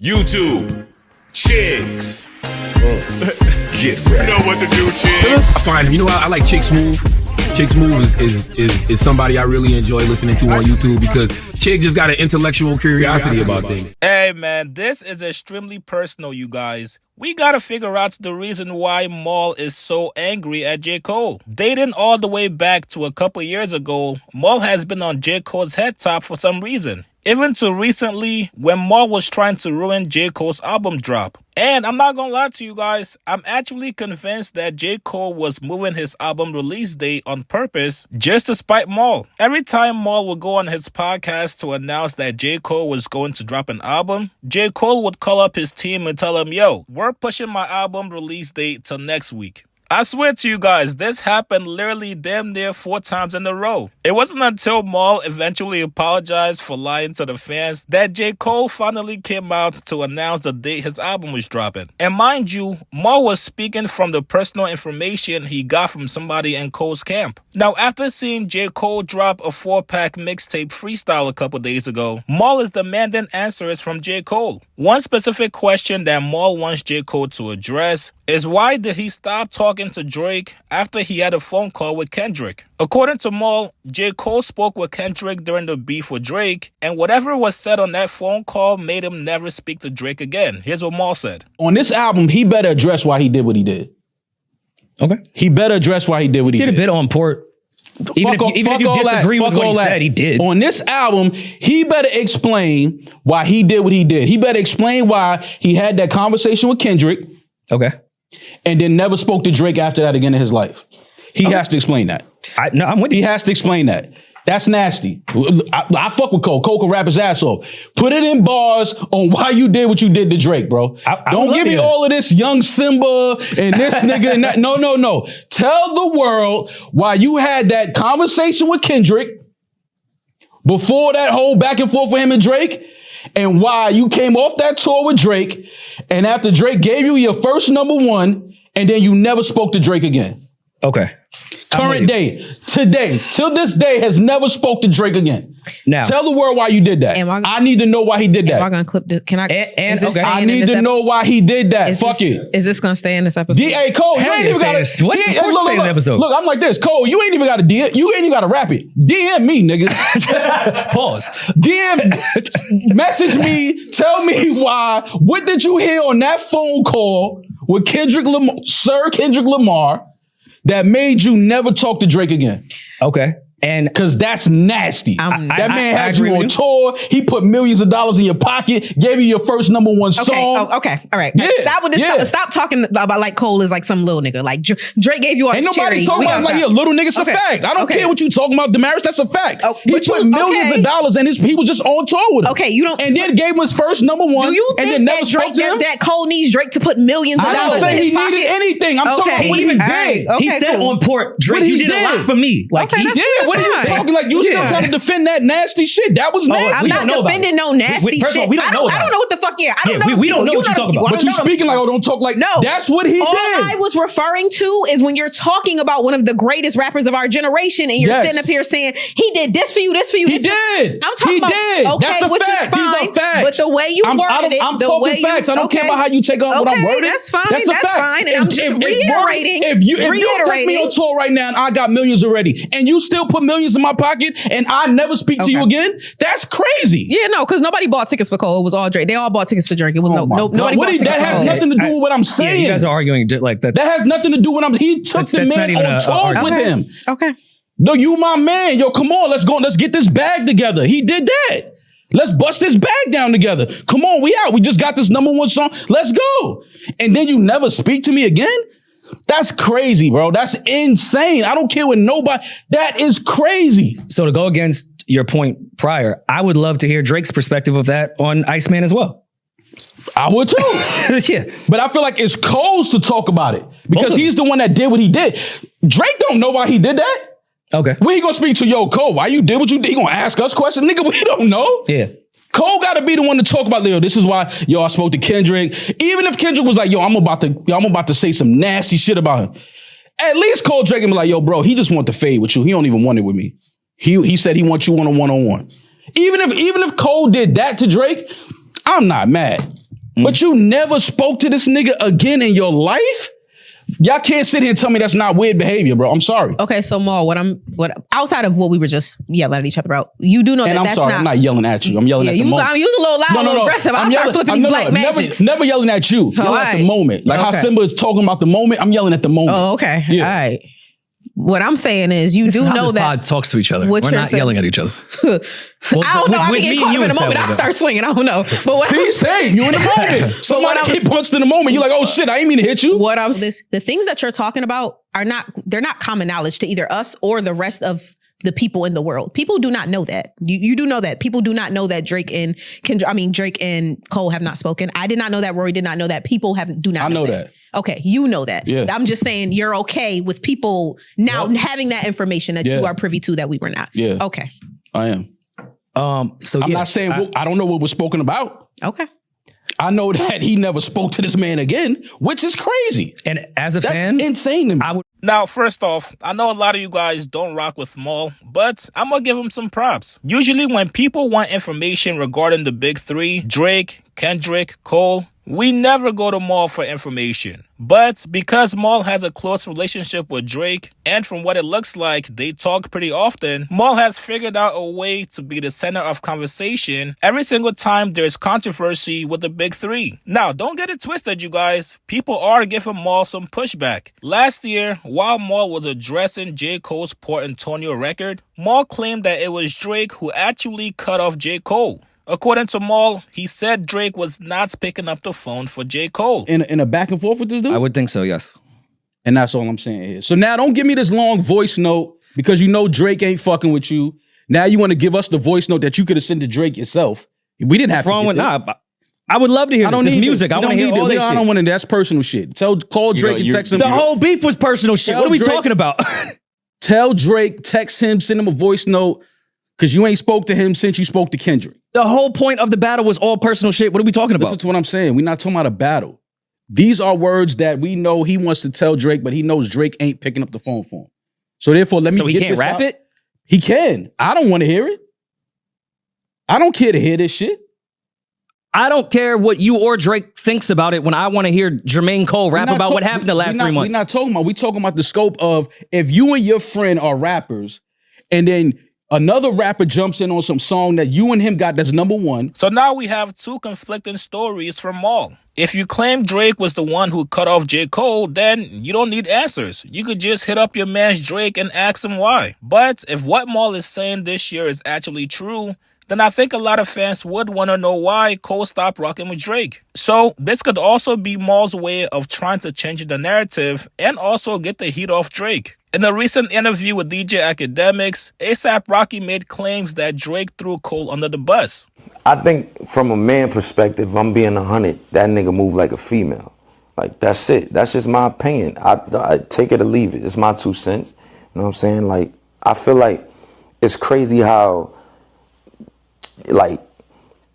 YouTube, chicks. Get ready. You know what to do, chicks. I find him. You know, I like Chick Smooth. Chick Smooth is somebody I really enjoy listening to on YouTube because Chick just got an intellectual curiosity about things. Hey, man, this is extremely personal, you guys. We gotta figure out the reason why Maul is so angry at J. Cole. Dating all the way back to a couple years ago, Maul has been on J. Cole's head top for some reason. Even to recently, when Maul was trying to ruin J. Cole's album drop. And I'm not gonna lie to you guys, I'm actually convinced that J. Cole was moving his album release date on purpose just to spite Maul. Every time Maul would go on his podcast to announce that J. Cole was going to drop an album, J. Cole would call up his team and tell them, yo, we're pushing my album release date till next week. I swear to you guys, this happened literally damn near 4 times in a row. It wasn't until Maul eventually apologized for lying to the fans that J. Cole finally came out to announce the date his album was dropping. And mind you, Maul was speaking from the personal information he got from somebody in Cole's camp. Now, after seeing J. Cole drop a 4-pack mixtape freestyle a couple days ago, Maul is demanding answers from J. Cole. One specific question that Maul wants J. Cole to address is why did he stop talking to Drake after he had a phone call with Kendrick? According to Maul, J. Cole spoke with Kendrick during the beef with Drake, and whatever was said on that phone call made him never speak to Drake again. Here's what Maul said. On this album, he better address why he did what he did. Okay. He better address why he did what he did. Did a bit on Port. Even if you disagree with what he said, he did. On this album, he better explain why he did what he did. He better explain why he had that conversation with Kendrick. Okay. And then never spoke to Drake after that again in his life. He has to explain that. I'm with you. He has to explain that. That's nasty. I fuck with Cole. Cole can rap his ass off. Put it in bars on why you did what you did to Drake, bro. Don't give me all of this young Simba and this nigga and that. No. Tell the world why you had that conversation with Kendrick before that whole back and forth with him and Drake, and why you came off that tour with Drake, and after Drake gave you your first #1, and then you never spoke to Drake again. Okay. Current day, today, till this day, has never spoke to Drake again. Now, tell the world why you did that. I need to know why he did that. Am I gonna clip this? Can I? I need to know why he did that. Fuck it. Is this gonna stay in this episode? Hey, Cole, you ain't even got to. What? Look, I'm like this. Cole, you ain't even got to DM. You ain't even got to rap it. DM me, nigga. Pause. DM. Message me. Tell me why. What did you hear on that phone call with Sir Kendrick Lamar that made you never talk to Drake again? Okay. And because that's nasty. That man had you on tour. He put millions of dollars in your pocket, gave you your first #1 song. Okay. All right. Yeah. Stop with this. Stop talking about like Cole is like some little nigga. Like Drake gave you all Ain't this nobody charity. talking about like, little nigga. It's a fact. I don't care what you talking about, Damaris. That's a fact. He put millions of dollars in he was just on tour with him. Okay, you don't. And then gave him his first #1. Do you think and then never Drake, that Cole needs Drake to put millions of dollars in his pocket? I didn't say he needed anything. I'm talking about what he did. He said on Port, Drake, you did a lot for me. Like he did. What are you talking like? You still trying to defend that nasty shit? That was nasty. I'm not defending no nasty shit. We don't know. I don't know what the fuck. I don't know. We don't know what you're talking about. But you speaking like, don't talk like. No, that's what he did. All I was referring to is when you're talking about one of the greatest rappers of our generation, and you're sitting up here saying he did this for you, this for you. He did. I'm talking about okay, that's a which fact. is fine. These are facts. But the way you worded it, I'm talking facts. I don't care about how you take on what I'm wording. That's fine. That's fine. And I'm just reiterating. If you take me on tour right now and I got millions already, and you still put millions in my pocket, and I never speak to you again, that's crazy. Yeah, no, because nobody bought tickets for Cole. It was all Drake. They all bought tickets for Drake. It was nobody bought tickets for Cole. That has nothing to do with what I'm saying. Yeah, you guys are arguing like that. That has nothing to do with he took the man on tour with him. Okay. No, you my man. Yo, come on, let's go. Let's get this bag together. He did that. Let's bust this bag down together. Come on, we out. We just got this #1 song. Let's go. And then you never speak to me again? That's crazy, bro. That's insane. I don't care what nobody. That is crazy. So to go against your point prior, I would love to hear Drake's perspective of that on Iceman as well. I would too. Yeah. But I feel like it's Cole's to talk about it because he's the one that did what he did. Drake don't know why he did that. Okay. When he gonna speak to Cole, why you did what you did? He gonna ask us questions? Nigga, we don't know. Yeah. Cole gotta be the one to talk about, this is why, I spoke to Kendrick. Even if Kendrick was like, I'm about to say some nasty shit about him. At least Cole Drake can be like, bro, he just want to fade with you. He don't even want it with me. He said he wants you on a one-on-one. Even if Cole did that to Drake, I'm not mad. but you never spoke to this nigga again in your life? Y'all can't sit here and tell me that's not weird behavior, bro. I'm sorry. Okay, so Maul, what outside of what we were just yelling at each other about, you do know and that I'm that's sorry, not. I'm not yelling at you. I'm yelling at the moment. I'm using a little loud, a little aggressive. I'm start flipping these black magics. Never yelling at you. Yelling at the moment. Like how Simba is talking about the moment, I'm yelling at the moment. Oh, okay. Yeah. All right. What I'm saying is, you This do is how know this that pod talks to each other. We're not yelling at each other. I don't know. I be getting caught up in the moment. I start swinging. I don't know. But what same. You in the moment. Somebody get punched in the moment. You're like, oh shit, I didn't mean to hit you. The things that you're talking about they're not common knowledge to either us or the rest of the people in the world. People do not know that. You do know that. People do not know that Drake and Cole have not spoken. I did not know that. Rory did not know that. People do not know that. Okay, you know that. Yeah. I'm just saying you're okay with people now having that information that you are privy to that we were not. Yeah. Okay. I am. So I'm not saying I don't know what was spoken about. Okay. I know that he never spoke to this man again, which is crazy. And as a fan, that's insane to me. Now, first off, I know a lot of you guys don't rock with Maul, but I'm gonna give him some props. Usually when people want information regarding the big three, Drake, Kendrick, Cole, we never go to Maul for information. But because Maul has a close relationship with Drake, and from what it looks like, they talk pretty often, Maul has figured out a way to be the center of conversation every single time there's controversy with the big three. Now, don't get it twisted, you guys. People are giving Maul some pushback. Last year, while Maul was addressing J. Cole's Port Antonio record, Maul claimed that it was Drake who actually cut off J. Cole. According to Maul, he said Drake was not picking up the phone for J. Cole. In a back and forth with this dude? I would think so, yes. And that's all I'm saying here. So now don't give me this long voice note because you know Drake ain't fucking with you. Now you want to give us the voice note that you could have sent to Drake yourself. We didn't have to. I would love to hear this music. I want to hear all this shit. I don't want to. That's personal shit. Call Drake and text him. The whole beef was personal shit. What are we talking about? Tell Drake, text him, send him a voice note because you ain't spoke to him since you spoke to Kendrick. The whole point of the battle was all personal shit. What are we talking about? Listen to what I'm saying. We're not talking about a battle. These are words that we know he wants to tell Drake, but he knows Drake ain't picking up the phone for him. So therefore, let me get this out. So he can't rap it? He can. I don't want to hear it. I don't care to hear this shit. I don't care what you or Drake thinks about it when I want to hear Jermaine Cole rap about what happened the last 3 months. We're not talking about. We're talking about the scope of if you and your friend are rappers and then another rapper jumps in on some song that you and him got that's number one. So now we have two conflicting stories from Maul. If you claim Drake was the one who cut off J. Cole, then you don't need answers. You could just hit up your man Drake and ask him why. But if what Maul is saying this year is actually true, then I think a lot of fans would want to know why Cole stopped rocking with Drake. So this could also be Maul's way of trying to change the narrative and also get the heat off Drake. In a recent interview with DJ Academics, A$AP Rocky made claims that Drake threw Cole under the bus. I think from a man perspective, I'm being 100, that nigga moved like a female. Like, that's it. That's just my opinion. I take it or leave it. It's my 2 cents. You know what I'm saying? Like, I feel like it's crazy how, like,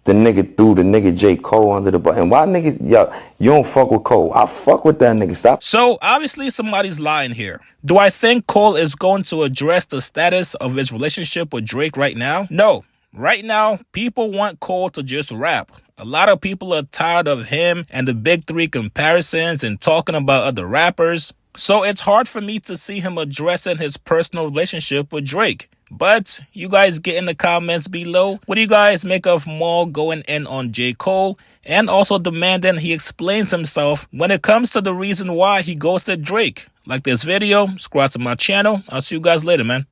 the nigga threw the nigga J. Cole under the bus. And why nigga, yo, you don't fuck with Cole? I fuck with that nigga. Stop. So, obviously somebody's lying here. Do I think Cole is going to address the status of his relationship with Drake right now? No. Right now, people want Cole to just rap. A lot of people are tired of him and the big three comparisons and talking about other rappers. So it's hard for me to see him addressing his personal relationship with Drake. But you guys get in the comments below. What do you guys make of Maul going in on J. Cole and also demanding he explains himself when it comes to the reason why he ghosted Drake? Like this video, subscribe to my channel. I'll see you guys later, man.